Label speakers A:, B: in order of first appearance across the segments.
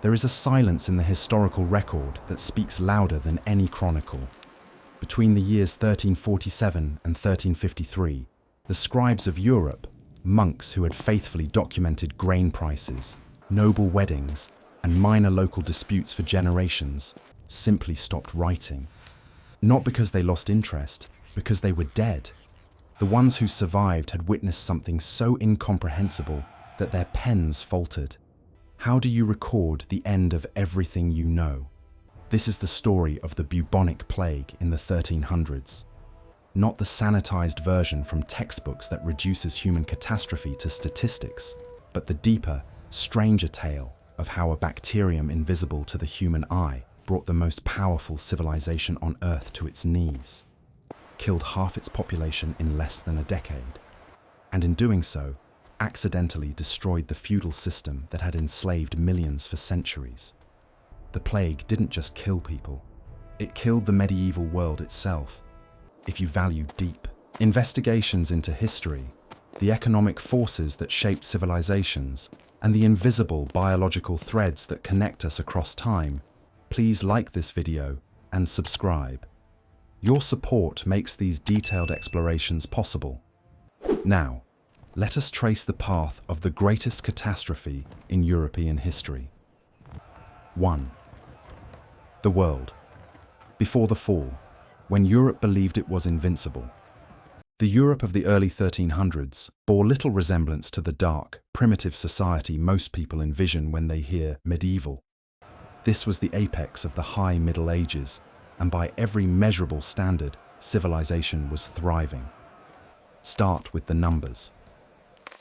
A: There is a silence in the historical record that speaks louder than any chronicle. Between the years 1347 and 1353, the scribes of Europe, monks who had faithfully documented grain prices, noble weddings, and minor local disputes for generations, simply stopped writing. Not because they lost interest, because they were dead. The ones who survived had witnessed something so incomprehensible that their pens faltered. How do you record the end of everything you know? This is the story of the bubonic plague in the 1300s. Not the sanitized version from textbooks that reduces human catastrophe to statistics, but the deeper, stranger tale of how a bacterium invisible to the human eye brought the most powerful civilization on Earth to its knees, killed half its population in less than a decade, and in doing so, accidentally destroyed the feudal system that had enslaved millions for centuries. The plague didn't just kill people, it killed the medieval world itself. If you value deep investigations into history, the economic forces that shaped civilizations, and the invisible biological threads that connect us across time, please like this video and subscribe. Your support makes these detailed explorations possible. Now, let us trace the path of the greatest catastrophe in European history. 1. The world. Before the fall, when Europe believed it was invincible. The Europe of the early 1300s bore little resemblance to the dark, primitive society most people envision when they hear medieval. This was the apex of the High Middle Ages, and by every measurable standard, civilization was thriving. Start with the numbers.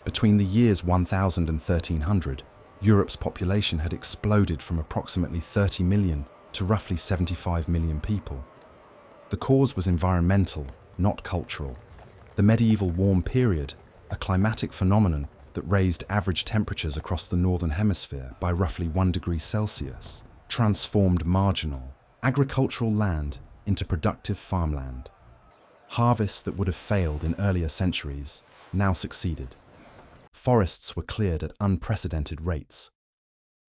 A: Between the years 1000 and 1300, Europe's population had exploded from approximately 30 million to roughly 75 million people. The cause was environmental, not cultural. The medieval warm period, a climatic phenomenon that raised average temperatures across the northern hemisphere by roughly 1 degree Celsius, transformed marginal, agricultural land into productive farmland. Harvests that would have failed in earlier centuries now succeeded. Forests were cleared at unprecedented rates.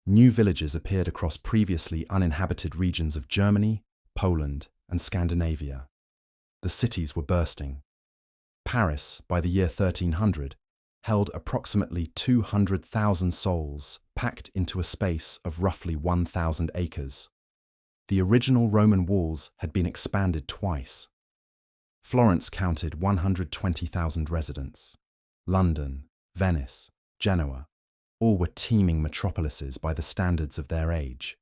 A: New villages appeared across previously uninhabited regions of Germany, Poland, and Scandinavia. The cities were bursting. Paris, by the year 1300, held approximately 200,000 souls packed into a space of roughly 1,000 acres. The original Roman walls had been expanded twice. Florence counted 120,000 residents. London, Venice, Genoa, all were teeming metropolises by the standards of their age.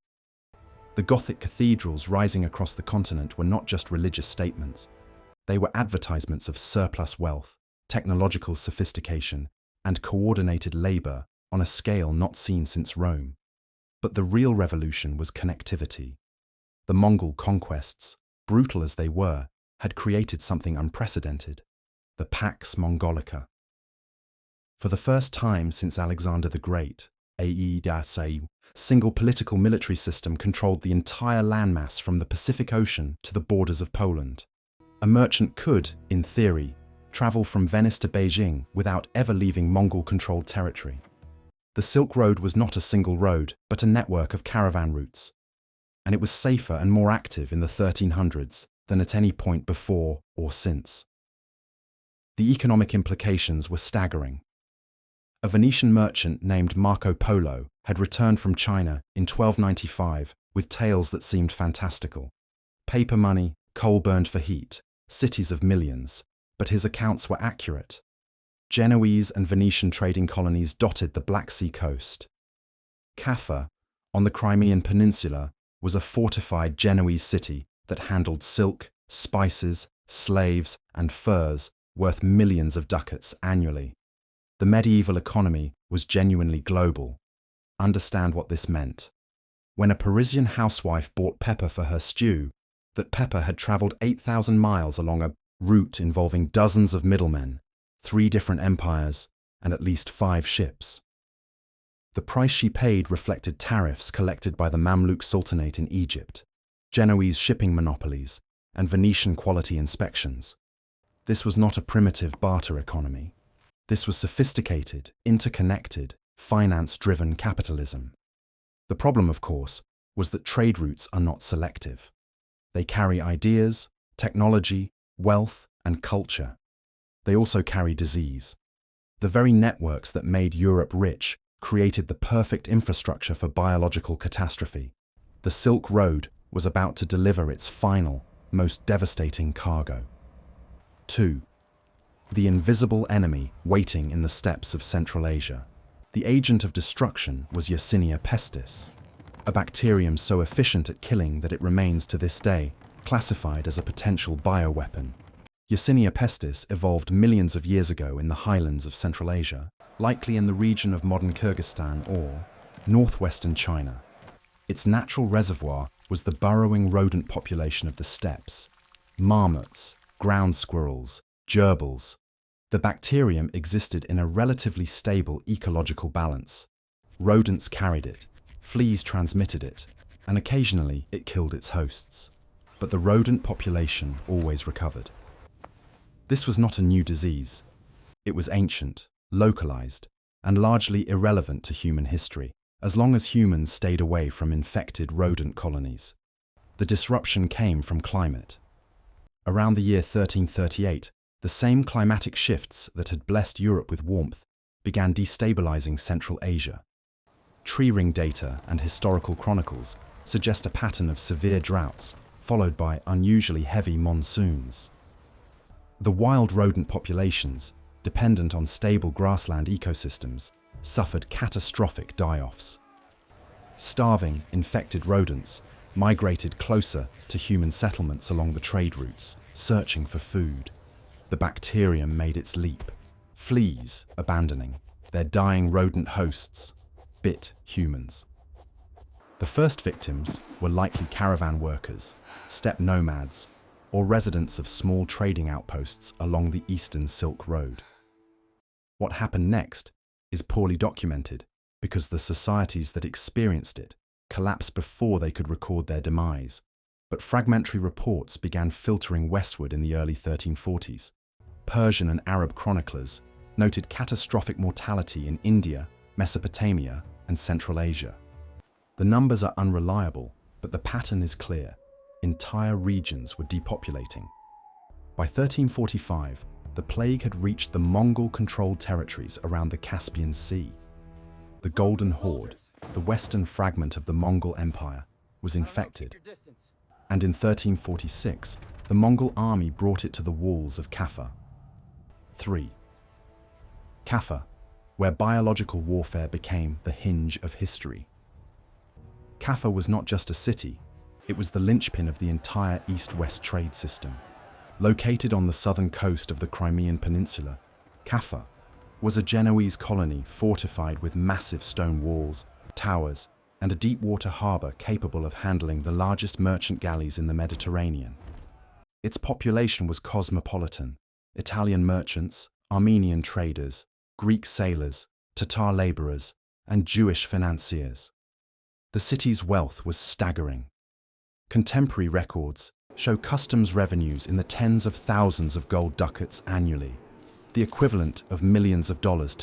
A: The Gothic cathedrals rising across the continent were not just religious statements. They were advertisements of surplus wealth, technological sophistication, and coordinated labor on a scale not seen since Rome. But the real revolution was connectivity. The Mongol conquests, brutal as they were, had created something unprecedented: the Pax Mongolica. For the first time since Alexander the Great, a single political military system controlled the entire landmass from the Pacific Ocean to the borders of Poland. A merchant could, in theory, travel from Venice to Beijing without ever leaving Mongol-controlled territory. The Silk Road was not a single road, but a network of caravan routes. And it was safer and more active in the 1300s than at any point before or since. The economic implications were staggering. A Venetian merchant named Marco Polo had returned from China in 1295 with tales that seemed fantastical. Paper money, coal burned for heat, cities of millions, but his accounts were accurate. Genoese and Venetian trading colonies dotted the Black Sea coast. Kaffa, on the Crimean Peninsula, was a fortified Genoese city that handled silk, spices, slaves, and furs worth millions of ducats annually. The medieval economy was genuinely global. Understand what this meant. When a Parisian housewife bought pepper for her stew, that pepper had traveled 8,000 miles along a route involving dozens of middlemen, 3 different empires, and at least 5 ships. The price she paid reflected tariffs collected by the Mamluk Sultanate in Egypt, Genoese shipping monopolies, and Venetian quality inspections. This was not a primitive barter economy. This was sophisticated, interconnected, finance-driven capitalism. The problem, of course, was that trade routes are not selective. They carry ideas, technology, wealth, and culture. They also carry disease. The very networks that made Europe rich created the perfect infrastructure for biological catastrophe. The Silk Road was about to deliver its final, most devastating cargo. 2. The invisible enemy waiting in the steppes of Central Asia. The agent of destruction was Yersinia pestis, a bacterium so efficient at killing that it remains to this day classified as a potential bioweapon. Yersinia pestis evolved millions of years ago in the highlands of Central Asia, likely in the region of modern Kyrgyzstan or northwestern China. Its natural reservoir was the burrowing rodent population of the steppes: marmots, ground squirrels, gerbils. The bacterium existed in a relatively stable ecological balance. Rodents carried it, fleas transmitted it, and occasionally it killed its hosts. But the rodent population always recovered. This was not a new disease. It was ancient, localized, and largely irrelevant to human history, as long as humans stayed away from infected rodent colonies. The disruption came from climate. Around the year 1338, the same climatic shifts that had blessed Europe with warmth began destabilizing Central Asia. Tree ring data and historical chronicles suggest a pattern of severe droughts, followed by unusually heavy monsoons. The wild rodent populations, dependent on stable grassland ecosystems, suffered catastrophic die-offs. Starving, infected rodents migrated closer to human settlements along the trade routes, searching for food. The bacterium made its leap. Fleas, abandoning their dying rodent hosts, bit humans. The first victims were likely caravan workers, steppe nomads, or residents of small trading outposts along the eastern Silk Road. What happened next is poorly documented because the societies that experienced it collapsed before they could record their demise, but fragmentary reports began filtering westward in the early 1340s. Persian and Arab chroniclers noted catastrophic mortality in India, Mesopotamia, and Central Asia. The numbers are unreliable, but the pattern is clear. Entire regions were depopulating. By 1345, the plague had reached the Mongol-controlled territories around the Caspian Sea. The Golden Horde, the western fragment of the Mongol Empire, was infected, and in 1346, the Mongol army brought it to the walls of Kaffa. 3. Kaffa, where biological warfare became the hinge of history. Kaffa was not just a city, it was the linchpin of the entire east-west trade system. Located on the southern coast of the Crimean Peninsula, Kaffa was a Genoese colony fortified with massive stone walls, towers, and a deep-water harbour capable of handling the largest merchant galleys in the Mediterranean. Its population was cosmopolitan: Italian merchants, Armenian traders, Greek sailors, Tatar labourers, and Jewish financiers. The city's wealth was staggering. Contemporary records show customs revenues in the tens of thousands of gold ducats annually, the equivalent of millions of dollars today.